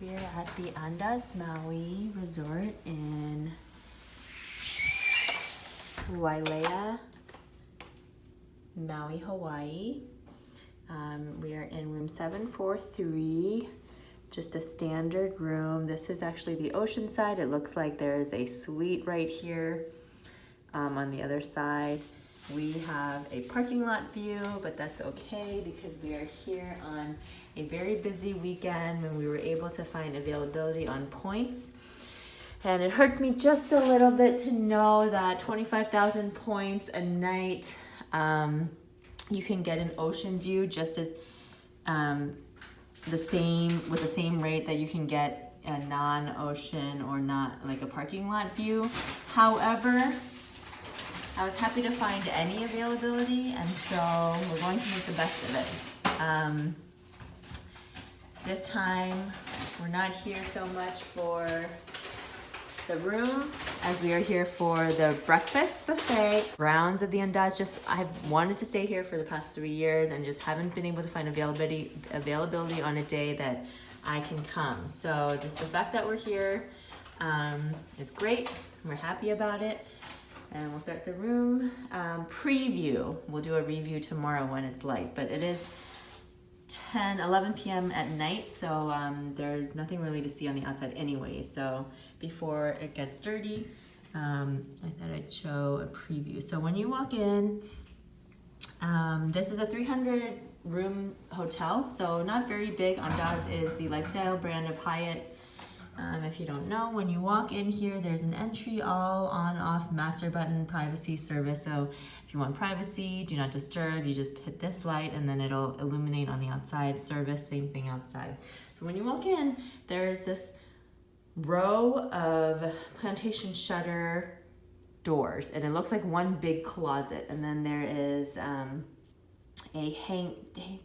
We are at the Andaz Maui Resort in Wailea, Maui, Hawaii. We are in room 743, just a standard room. This is actually the ocean side. It looks like there's a suite right here on the other side. We have a parking lot view, but that's okay because we are here on a very busy weekend when we were able to find availability on points. And it hurts me just a little bit to know that 25,000 points a night, you can get an ocean view just as with the same rate that you can get a non-ocean or not like a parking lot view. However, I was happy to find any availability, and so we're going to make the best of it. This time, we're not here so much for the room as we are here for the breakfast buffet. Grounds of the Andaz, I've wanted to stay here for the past 3 years and just haven't been able to find availability on a day that I can come. So just the fact that we're here is great. We're happy about it. And we'll start the room preview. We'll do a review tomorrow when it's light, but it is 11 p.m. at night, so there's nothing really to see on the outside anyway. So before it gets dirty, I thought I'd show a preview. So when you walk in, this is a 300 room hotel, so not very big. Andaz is the lifestyle brand of Hyatt. If you don't know, when you walk in here, there's an entry all on off master button privacy service. So if you want privacy, do not disturb, you just hit this light and then it'll illuminate on the outside. Service, same thing outside. So when you walk in, there's this row of plantation shutter doors and it looks like one big closet. And then there is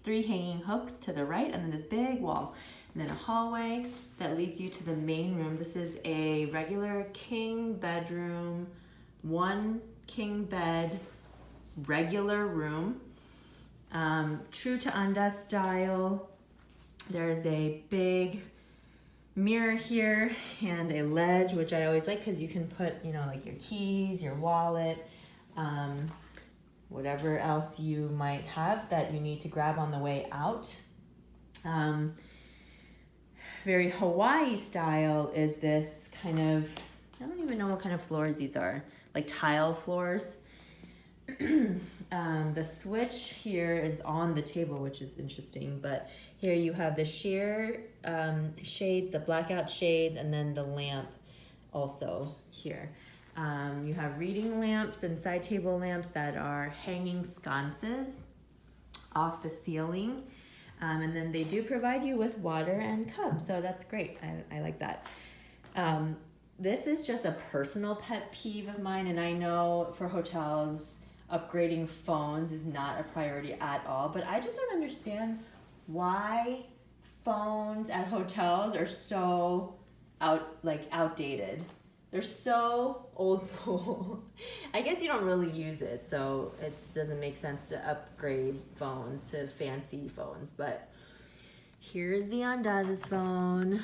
three hanging hooks to the right and then this big wall. And then a hallway that leads you to the main room. This is a regular king bedroom, one king bed, regular room. True to Andaz style. There's a big mirror here and a ledge, which I always like because you can put, like your keys, your wallet, whatever else you might have that you need to grab on the way out. Very Hawaii style is this kind of, I don't even know what kind of floors these are, like tile floors. The switch here is on the table, which is interesting, but here you have the sheer shades, the blackout shades, and then the lamp also here. You have reading lamps and side table lamps that are hanging sconces off the ceiling. And then they do provide you with water and cups, so that's great. I like that. This is just a personal pet peeve of mine, and I know for hotels, upgrading phones is not a priority at all, but I just don't understand why phones at hotels are so outdated. They're so old school. I guess you don't really use it, so it doesn't make sense to upgrade phones to fancy phones. But here's the Andaz's phone.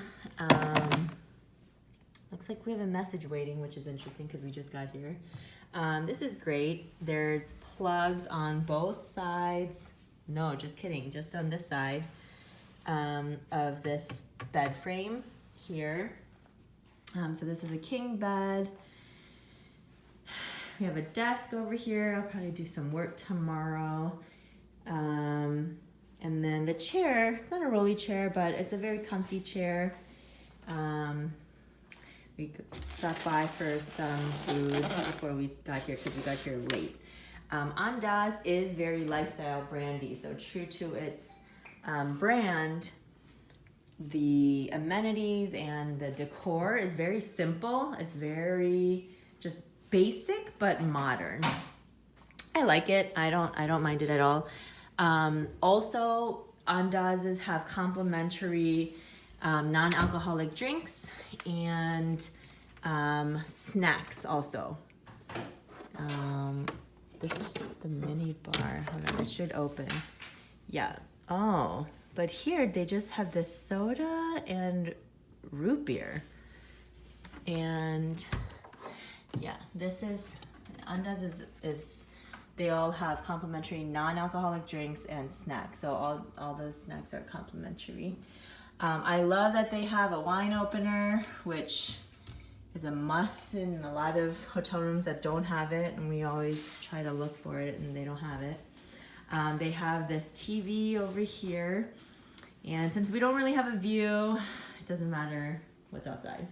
Looks like we have a message waiting, which is interesting because we just got here. This is great. There's plugs on both sides. No, just kidding. Just on this side of this bed frame here. So this is a king bed. We have a desk over here. I'll probably do some work tomorrow. And then the chair, it's not a rolly chair, but it's a very comfy chair. We stopped by for some food before we got here because we got here late. Andaz is very lifestyle brandy, so true to its brand, the amenities and the decor is very simple. It's very just basic but modern. I like it. I don't mind it at all. Also, Andaz's have complimentary non-alcoholic drinks and snacks also. This is the mini bar. Hold on, it should open. Yeah. Oh, but here they just have this soda and root beer. And yeah, this is, Andaz is they all have complimentary non-alcoholic drinks and snacks. So all those snacks are complimentary. I love that they have a wine opener, which is a must in a lot of hotel rooms that don't have it, and we always try to look for it and they don't have it. They have this TV over here, and since we don't really have a view, it doesn't matter what's outside.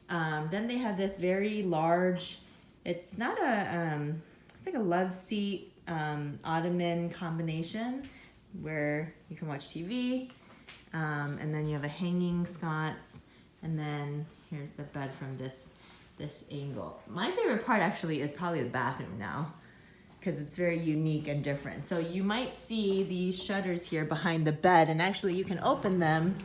Then they have this very large, it's not a, it's like a love seat ottoman combination where you can watch TV, and then you have a hanging sconce, and then here's the bed from this angle. My favorite part actually is probably the bathroom now, because it's very unique and different. So you might see these shutters here behind the bed, and actually you can open them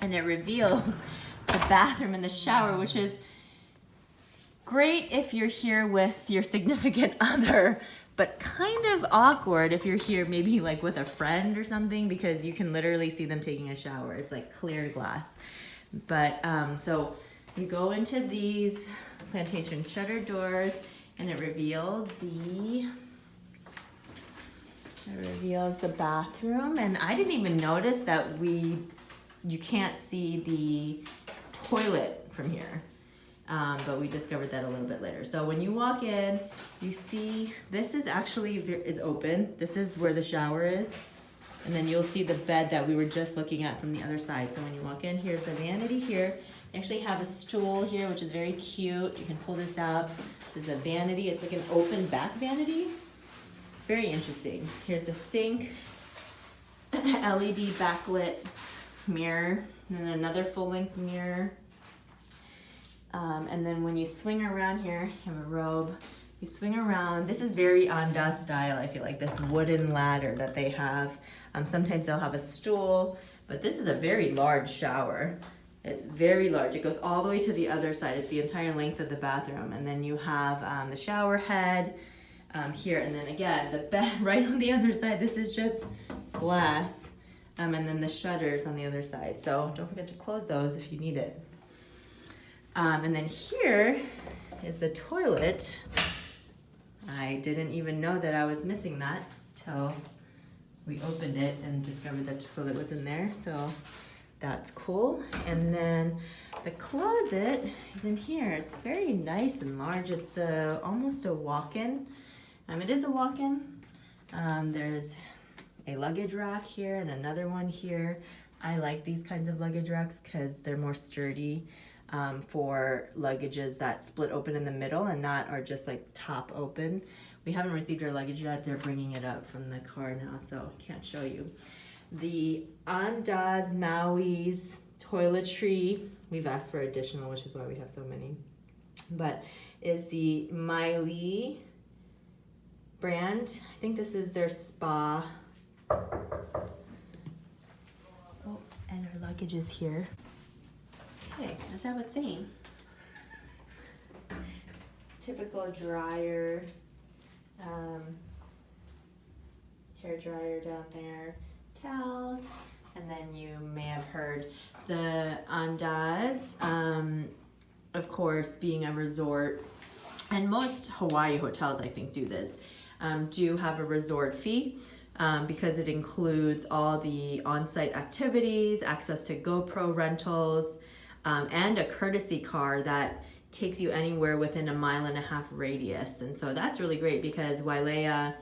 and it reveals the bathroom and the shower, which is great if you're here with your significant other, but kind of awkward if you're here maybe like with a friend or something, because you can literally see them taking a shower. It's like clear glass. But so you go into these plantation shutter doors, and it reveals the bathroom. And I didn't even notice that you can't see the toilet from here, but we discovered that a little bit later. So when you walk in, you see this is open. This is where the shower is. And then you'll see the bed that we were just looking at from the other side. So when you walk in, here's the vanity here. They actually have a stool here, which is very cute. You can pull this out. There's a vanity. It's like an open back vanity. It's very interesting. Here's a sink, LED backlit mirror, and then another full-length mirror. And then when you swing around here, you have a robe. You swing around. This is very Andaz style, I feel like, this wooden ladder that they have. Sometimes they'll have a stool, but this is a very large shower. It's very large. It goes all the way to the other side. It's the entire length of the bathroom. And then you have the shower head here. And then again, the bed right on the other side. This is just glass. And then the shutters on the other side. So don't forget to close those if you need it. And then here is the toilet. I didn't even know that I was missing that till we opened it and discovered that the toilet was in there. So that's cool. And then the closet is in here. It's very nice and large. It's almost a walk-in. It is a walk-in. There's a luggage rack here and another one here. I like these kinds of luggage racks because they're more sturdy for luggages that split open in the middle and not are just like top open. We haven't received our luggage yet. They're bringing it up from the car now, so I can't show you. The Andaz Maui's toiletry, we've asked for additional, which is why we have so many, but is the Wailea brand. I think this is their spa. Oh, and our luggage is here. Okay, as I was saying, typical dryer, hair dryer down there, towels, and then you may have heard the Andaz, of course, being a resort, and most Hawaii hotels I think do this, do have a resort fee. Because it includes all the on-site activities, access to GoPro rentals, and a courtesy car that takes you anywhere within a 1.5 mile radius. And so that's really great because Wailea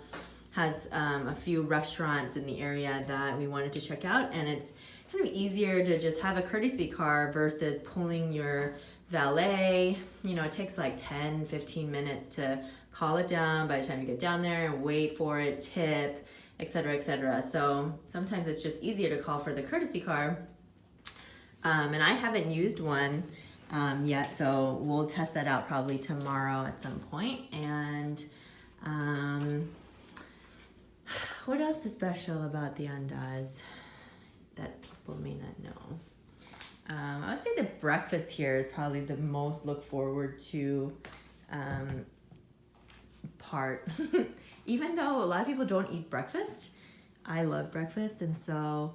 has a few restaurants in the area that we wanted to check out, and it's kind of easier to just have a courtesy car versus pulling your valet. You know, it takes like 10-15 minutes to call it down by the time you get down there and wait for it, tip, etc., etc. So sometimes it's just easier to call for the courtesy car. And I haven't used one yet, so we'll test that out probably tomorrow at some point. And what else is special about the Andaz that people may not know? I would say the breakfast here is probably the most look forward to part. Even though a lot of people don't eat breakfast, I love breakfast, and so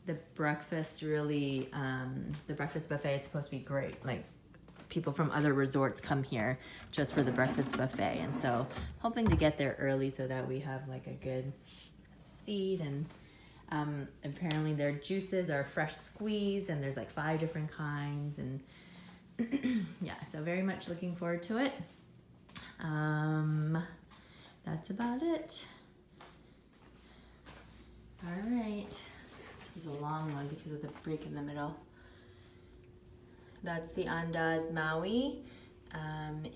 the breakfast really, the breakfast buffet is supposed to be great. Like, people from other resorts come here just for the breakfast buffet, and so hoping to get there early so that we have like a good seat. And apparently their juices are fresh squeezed, and there's like 5 different kinds, and yeah, so very much looking forward to it. That's about it. All right, this is a long one because of the break in the middle. That's the Andaz Maui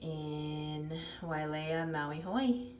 in Wailea, Maui, Hawaii.